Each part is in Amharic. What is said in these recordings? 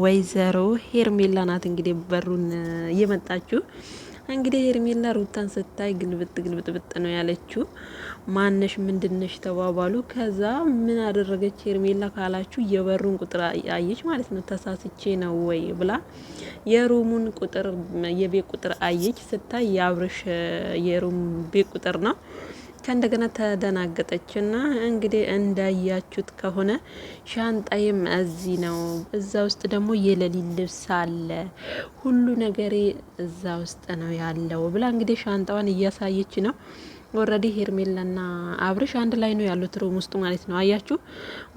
ወይዘሮ ሄርሜላ ናት እንግዲህ በሩን እየመጣችው። እንግዲህ ሄርሜላ ሩታን ስታይ ግልብጥ ነው ያለችው። ማነሽ ምንድነሽ ተባባሉ። ከዛ ምን አደረገች ሄርሜላ ካላችሁ የበሩን ቁጥር አየች ማለት ነው። ተሳስቼ ነው ወይ ብላ የሩሙን ቁጥር የቤት ቁጥር አየች። ስታይ የአብርሽ የሩም ቤት ቁጥር ነው። ከእንደገና ተደናገጠችና እንግዲህ እንዳያችሁት ከሆነ ሻንጣይም እዚህ ነው፣ እዛ ውስጥ ደግሞ የሌሊት ልብስ አለ፣ ሁሉ ነገሬ እዛ ውስጥ ነው ያለው ብላ እንግዲህ ሻንጣዋን እያሳየች ነው። ኦልሬዲ ሄርሜላና አብርሽ አንድ ላይ ነው ያሉት ሩም ውስጥ ማለት ነው። አያችሁ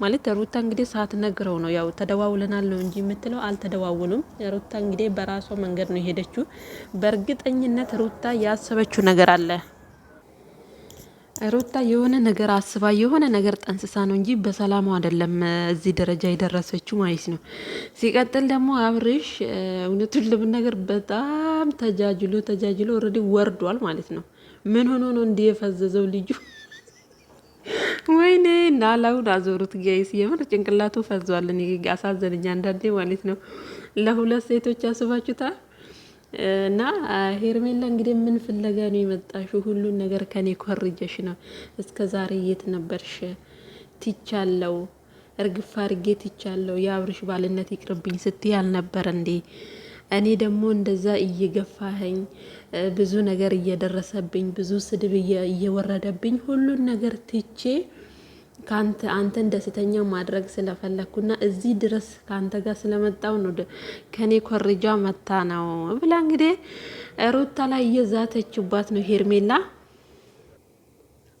ማለት ሩታ እንግዲህ ሳትነግረው ነው ያው ተደዋውለናል ነው እንጂ የምትለው አልተደዋውሉም። ሩታ እንግዲህ በራሷ መንገድ ነው የሄደችው። በእርግጠኝነት ሩታ ያሰበችው ነገር አለ። ሩታ የሆነ ነገር አስባ የሆነ ነገር ጠንስሳ ነው እንጂ በሰላሙ አይደለም እዚህ ደረጃ የደረሰችው ማለት ነው። ሲቀጥል ደግሞ አብርሽ እውነቱን ለመናገር በጣም ተጃጅሎ ኦልሬዲ ወርዷል ማለት ነው። ምን ሆኖ ነው እንዲህ የፈዘዘው ልጁ? ወይኔ ናላውን አዞሩት ጋይስ፣ የምር ጭንቅላቱ ፈዟል። እኔ አሳዘነኝ አንዳንዴ ማለት ነው። ለሁለት ሴቶች ያስባችሁታል። እና ሄርሜላ እንግዲህ ምን ፍለጋ ነው የመጣሽው? ሁሉን ነገር ከኔ ኮርጀሽ ነው። እስከ ዛሬ የት ነበርሽ? ትቻለው፣ እርግፍ አርጌ ትቻለው፣ የአብርሽ ባልነት ይቅርብኝ ስትይ አልነበር እንዴ? እኔ ደግሞ እንደዛ እየገፋኸኝ ብዙ ነገር እየደረሰብኝ ብዙ ስድብ እየወረደብኝ ሁሉን ነገር ትቼ አንተን ደስተኛ ማድረግ ስለፈለግኩና እዚህ ድረስ ከአንተ ጋር ስለመጣው ነው ከኔ ኮርጃ መታ ነው ብላ እንግዲህ ሩታ ላይ እየዛተችባት ነው ሄርሜላ።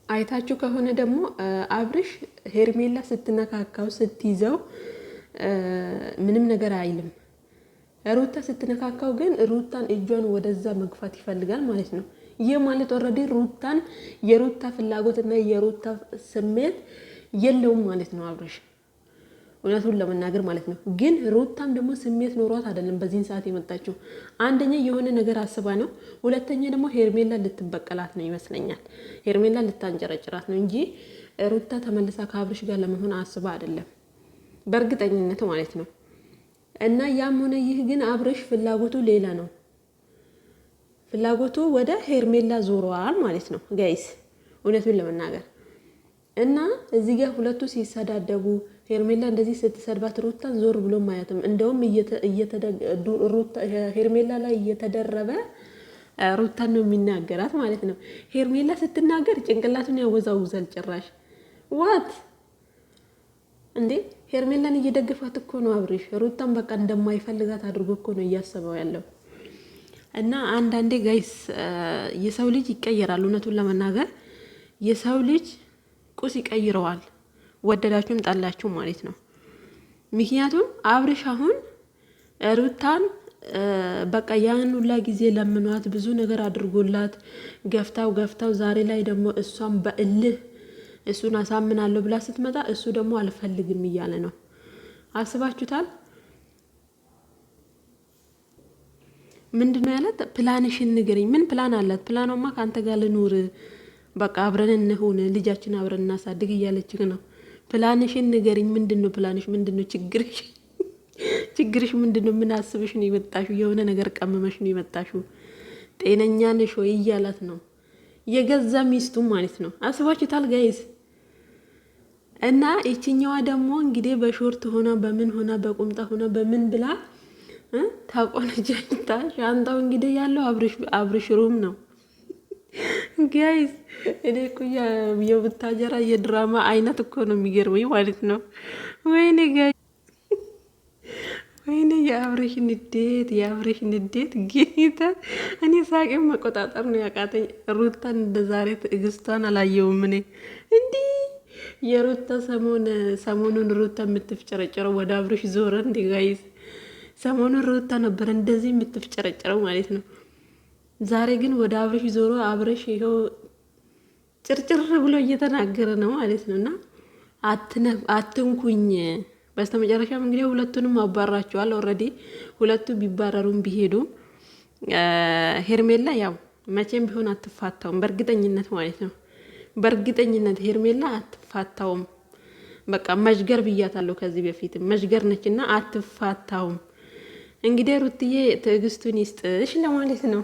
አይታችሁ ከሆነ ደግሞ አብርሽ ሄርሜላ ስትነካካው ስትይዘው ምንም ነገር አይልም። ሩታ ስትነካካው ግን ሩታን እጇን ወደዛ መግፋት ይፈልጋል ማለት ነው። ይህ ማለት ኦልሬዲ ሩታን የሩታ ፍላጎትና የሩታ ስሜት የለውም ማለት ነው አብርሽ፣ እውነቱን ለመናገር ማለት ነው። ግን ሩታም ደግሞ ስሜት ኖሯት አይደለም በዚህን ሰዓት የመጣችው። አንደኛ የሆነ ነገር አስባ ነው፣ ሁለተኛ ደግሞ ሄርሜላ ልትበቀላት ነው ይመስለኛል። ሄርሜላ ልታንጨረጭራት ነው እንጂ ሩታ ተመልሳ ከአብርሽ ጋር ለመሆን አስባ አይደለም በእርግጠኝነት ማለት ነው። እና ያም ሆነ ይህ ግን አብርሽ ፍላጎቱ ሌላ ነው። ፍላጎቱ ወደ ሄርሜላ ዞሯል ማለት ነው ጋይስ፣ እውነቱን ለመናገር እና እዚህ ጋር ሁለቱ ሲሰዳደቡ ሄርሜላ እንደዚህ ስትሰድባት ሩታን ዞር ብሎ ማየትም እንደውም ሄርሜላ ላይ እየተደረበ ሩታን ነው የሚናገራት ማለት ነው። ሄርሜላ ስትናገር ጭንቅላቱን ያወዛውዛል ጭራሽ። ዋት እንዴ! ሄርሜላን እየደገፋት እኮ ነው አብርሽ። ሩታን በቃ እንደማይፈልጋት አድርጎ እኮ ነው እያሰበው ያለው። እና አንዳንዴ ጋይስ የሰው ልጅ ይቀየራል። እውነቱን ለመናገር የሰው ልጅ ቁስ ይቀይረዋል፣ ወደዳችሁም ጠላችሁ ማለት ነው። ምክንያቱም አብርሽ አሁን ሩታን በቃ ያን ሁላ ጊዜ ለምኗት ብዙ ነገር አድርጎላት ገፍታው ዛሬ ላይ ደግሞ እሷን በእልህ እሱን አሳምናለሁ ብላ ስትመጣ እሱ ደግሞ አልፈልግም እያለ ነው። አስባችሁታል? ምንድነው ያላት? ፕላንሽን ንገረኝ። ምን ፕላን አላት? ፕላኗማ ከአንተ ጋር ልኑር፣ በቃ አብረን እንሁን፣ ልጃችን አብረን እናሳድግ እያለች ነው። ፕላንሽን ንገረኝ። ምንድነው ፕላንሽ? ምንድነው ችግርሽ? ችግርሽ ምንድነው? ምን አስበሽ ነው የመጣሽው? የሆነ ነገር ቀመመሽ ነው የመጣሽው? ጤነኛ ነሽ ወይ እያላት ነው። የገዛ ሚስቱ ማለት ነው። አስባችሁታል ጋይስ? እና ይችኛዋ ደግሞ እንግዲህ በሾርት ሆና በምን ሆና በቁምጣ ሆና በምን ብላ ታቆነጃጅታ ሻንጣው እንግዲህ ያለው አብርሽ ሩም ነው ጋይስ። እኔ እኮ የቡታጀራ የድራማ አይነት እኮ ነው የሚገርመኝ ማለት ነው። ወይኔ ጋይስ፣ ወይኔ የአብርሽ ንዴት ጌታ። እኔ ሳቄም መቆጣጠር ነው ያቃተኝ። ሩታን እንደ ዛሬ ትዕግስቷን አላየውም እኔ እንዲህ የሩታ ሰሞኑን ሩታ የምትፍጨረጨረው ወደ አብርሽ ዞረ እንዴ ጋይስ? ሰሞኑን ሩታ ነበር እንደዚህ የምትፍጨረጨረው ማለት ነው። ዛሬ ግን ወደ አብርሽ ዞሮ አብርሽ ይኸው ጭርጭር ብሎ እየተናገረ ነው ማለት ነው። እና አትንኩኝ። በስተመጨረሻም እንግዲህ ሁለቱንም አባራቸዋል። ኦልሬዲ ሁለቱ ቢባረሩም ቢሄዱም ሄርሜላ ያው መቼም ቢሆን አትፋታውም በእርግጠኝነት ማለት ነው። በእርግጠኝነት ሄርሜላ አትፋታውም። በቃ መዥገር ብያታለሁ ከዚህ በፊት መዥገር ነችና አትፋታውም። እንግዲህ ሩትዬ ትዕግስቱን ይስጥሽ ለማለት ነው።